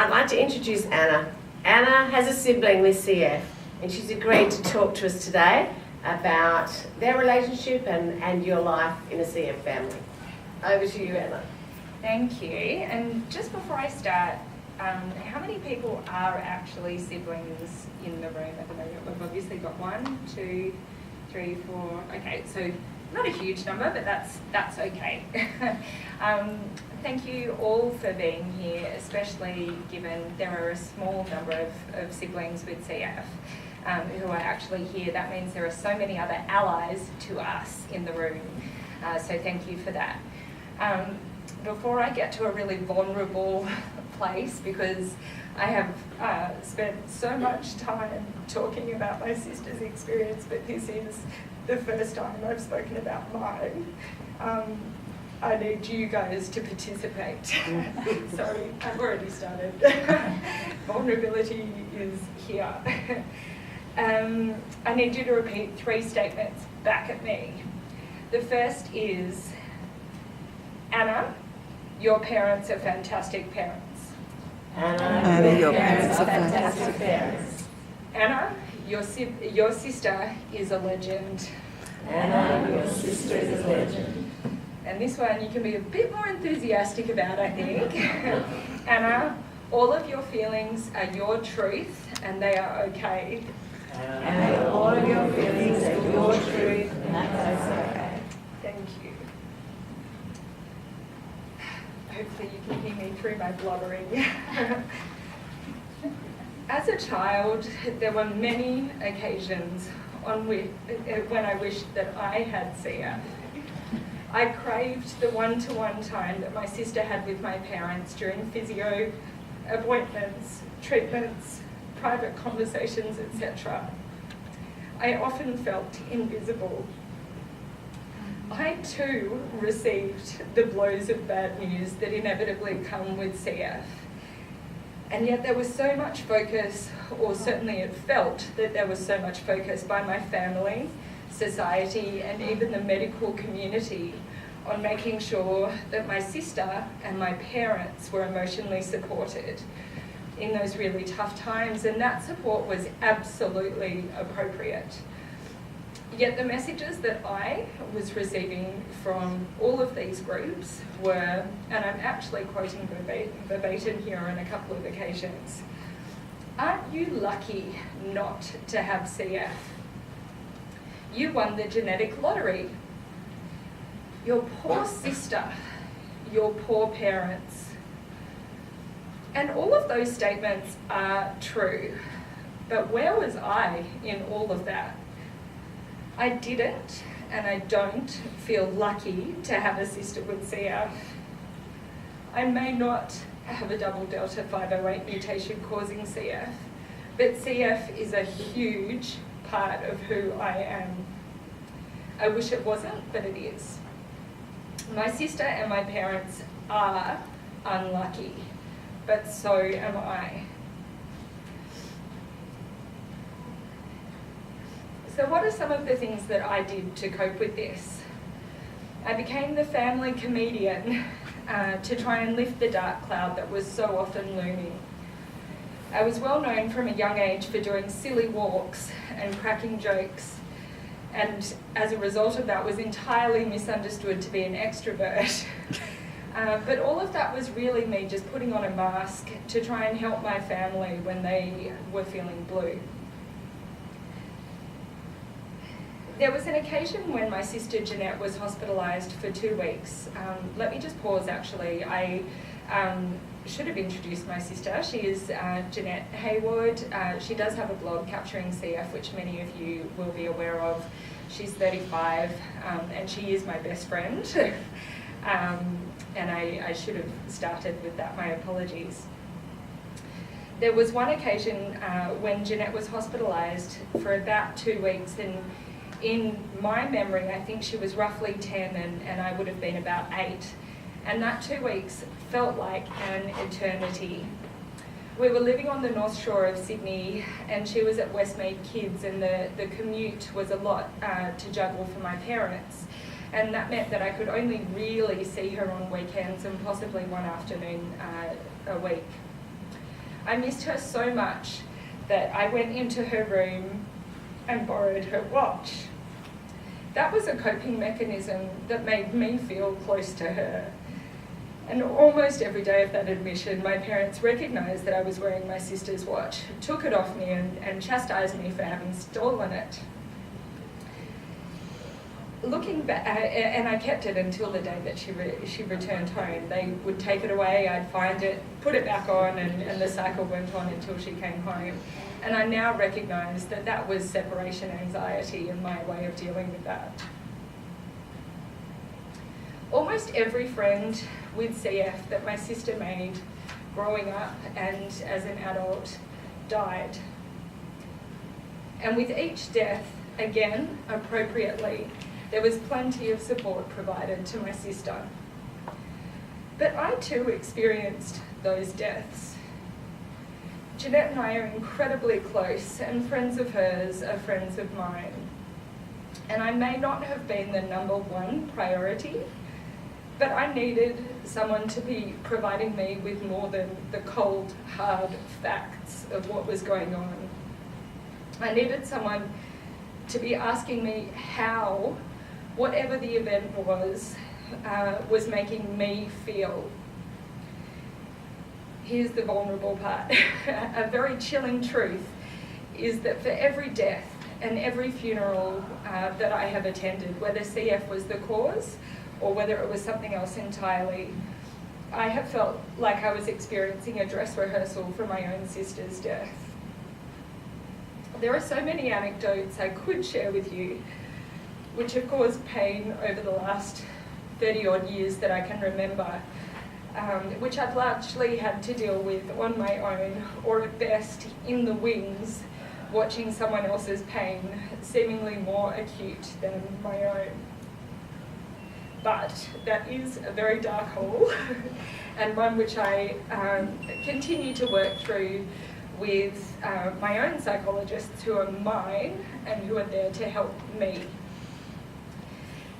I'd like to introduce Anna. Anna has a sibling with CF, and she's agreed to talk to us today about their relationship and your life in a CF family. Over to you, Anna. Thank you. And just before I start, how many people are actually siblings in the room at the moment? We've obviously got 1, 2, 3, 4. Okay, so not a huge number, but that's okay. Thank you all for being here, especially given there are a small number of siblings with CF who are actually here. That means there are so many other allies to us in the room. So thank you for that. Before I get to a really vulnerable place, because I have spent so much time talking about my sister's experience, but this is the first time I've spoken about mine. I need you guys to participate. Sorry, I've already started. Vulnerability is here. I need you to repeat 3 statements back at me. The first is, Anna, your parents are fantastic parents. Anna, your parents are fantastic parents. Anna, your sister is a legend. Anna, your sister is a legend. And this one you can be a bit more enthusiastic about, I think. Anna, all of your feelings are your truth and they are okay. Anna, all of your feelings are your truth and that's okay. Thank you. Hopefully you can hear me through my blubbering. As a child, there were many occasions when I wished that I had CF. I craved the one-to-one time that my sister had with my parents during physio appointments, treatments, private conversations, etc. I often felt invisible. I too received the blows of bad news that inevitably come with CF. And yet there was so much focus, or certainly it felt that there was so much focus by my family, society, and even the medical community on making sure that my sister and my parents were emotionally supported in those really tough times, and that support was absolutely appropriate. Yet the messages that I was receiving from all of these groups were, and I'm actually quoting verbatim here on a couple of occasions, "Aren't you lucky not to have CF? You won the genetic lottery. Your poor sister, your poor parents." And all of those statements are true, but where was I in all of that? I didn't, and I don't feel lucky to have a sister with CF. I may not have a double delta 508 mutation causing CF, but CF is a huge part of who I am. I wish it wasn't, but it is. My sister and my parents are unlucky, but so am I. So what are some of the things that I did to cope with this? I became the family comedian to try and lift the dark cloud that was so often looming. I was well known from a young age for doing silly walks and cracking jokes, and as a result of that was entirely misunderstood to be an extrovert. But all of that was really me just putting on a mask to try and help my family when they were feeling blue. There was an occasion when my sister Jeanette was hospitalised for 2 weeks. Let me just pause actually. I should have introduced my sister. She is Jeanette Hayward. She does have a blog capturing CF, which many of you will be aware of. She's 35 and she is my best friend. And I should have started with that, my apologies. There was one occasion when Jeanette was hospitalised for about 2 weeks, and in my memory, I think she was roughly 10 and I would have been about 8. And that 2 weeks felt like an eternity. We were living on the North Shore of Sydney and she was at Westmead Kids, and the commute was a lot to juggle for my parents. And that meant that I could only really see her on weekends and possibly one afternoon a week. I missed her so much that I went into her room and borrowed her watch. That was a coping mechanism that made me feel close to her. And almost every day of that admission, my parents recognised that I was wearing my sister's watch, took it off me and chastised me for having stolen it. Looking back, and I kept it until the day that she returned home. They would take it away, I'd find it, put it back on, and the cycle went on until she came home. And I now recognise that that was separation anxiety and my way of dealing with that. Almost every friend with CF that my sister made growing up and as an adult died. And with each death, again, appropriately, there was plenty of support provided to my sister. But I too experienced those deaths. Jeanette and I are incredibly close, and friends of hers are friends of mine. And I may not have been the number one priority, but I needed someone to be providing me with more than the cold, hard facts of what was going on. I needed someone to be asking me how, whatever the event was making me feel. Here's the vulnerable part. A very chilling truth is that for every death and every funeral that I have attended, whether CF was the cause or whether it was something else entirely, I have felt like I was experiencing a dress rehearsal for my own sister's death. There are so many anecdotes I could share with you, which have caused pain over the last 30 odd years that I can remember, which I've largely had to deal with on my own, or at best in the wings, watching someone else's pain, seemingly more acute than my own. But that is a very dark hole, and one which I continue to work through with my own psychologists who are mine and who are there to help me.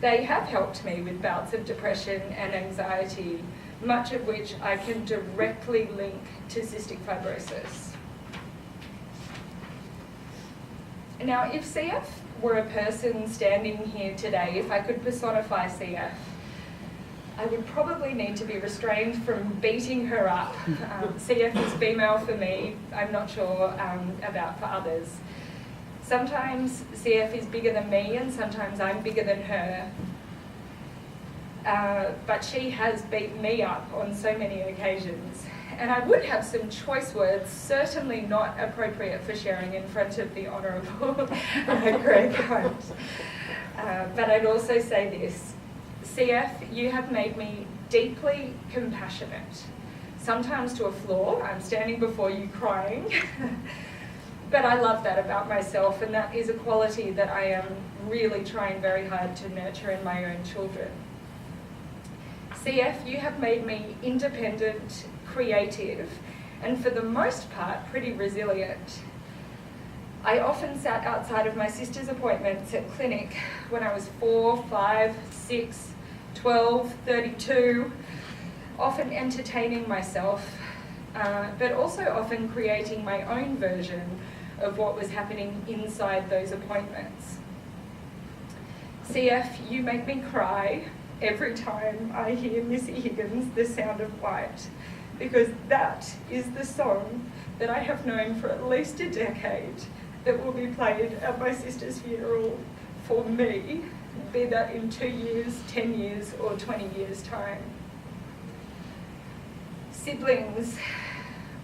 They have helped me with bouts of depression and anxiety, much of which I can directly link to cystic fibrosis. Now, if CF were a person standing here today, if I could personify CF, I would probably need to be restrained from beating her up. CF is female for me, I'm not sure about for others. Sometimes CF is bigger than me and sometimes I'm bigger than her. But she has beat me up on so many occasions. And I would have some choice words, certainly not appropriate for sharing in front of the Honourable Greg Hunt. But I'd also say this, CF, you have made me deeply compassionate. Sometimes to a flaw, I'm standing before you crying. But I love that about myself, and that is a quality that I am really trying very hard to nurture in my own children. CF, you have made me independent, creative, and for the most part, pretty resilient. I often sat outside of my sister's appointments at clinic when I was 4, 5, 6, 12, 32, often entertaining myself, but also often creating my own version of what was happening inside those appointments. CF, you make me cry every time I hear Missy Higgins' The Sound of White, because that is the song that I have known for at least a decade that will be played at my sister's funeral for me, be that in 2 years, 10 years, or 20 years' time. Siblings,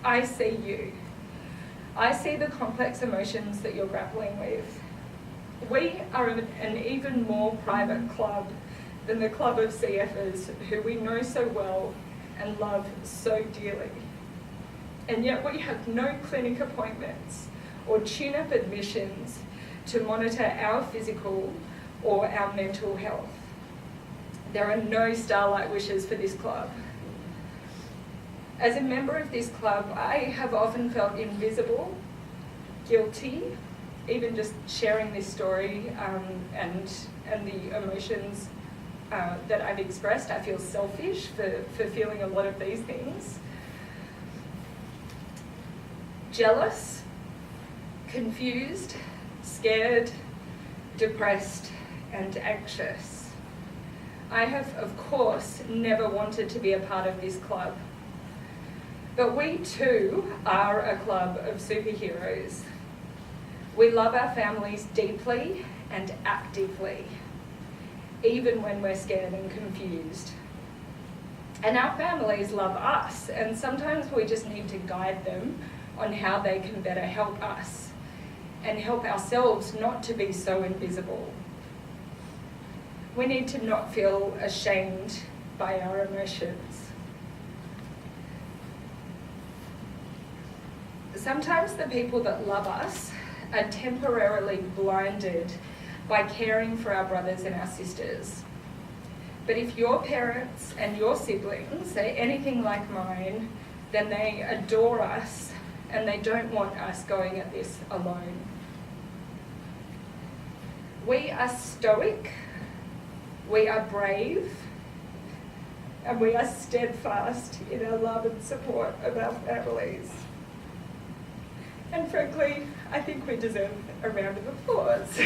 I see you. I see the complex emotions that you're grappling with. We are an even more private club than the club of CFers who we know so well and love so dearly. And yet we have no clinic appointments or tune-up admissions to monitor our physical or our mental health. There are no starlight wishes for this club. As a member of this club, I have often felt invisible, guilty, even just sharing this story and the emotions that I've expressed. I feel selfish for feeling a lot of these things. jealous, confused, scared, depressed, and anxious. I have, of course, never wanted to be a part of this club. But we too are a club of superheroes. We love our families deeply and actively, even when we're scared and confused. And our families love us, and sometimes we just need to guide them on how they can better help us and help ourselves not to be so invisible. We need to not feel ashamed by our emotions. Sometimes the people that love us are temporarily blinded by caring for our brothers and our sisters. But if your parents and your siblings are anything like mine, then they adore us and they don't want us going at this alone. We are stoic, we are brave, and we are steadfast in our love and support of our families. And frankly, I think we deserve a round of applause.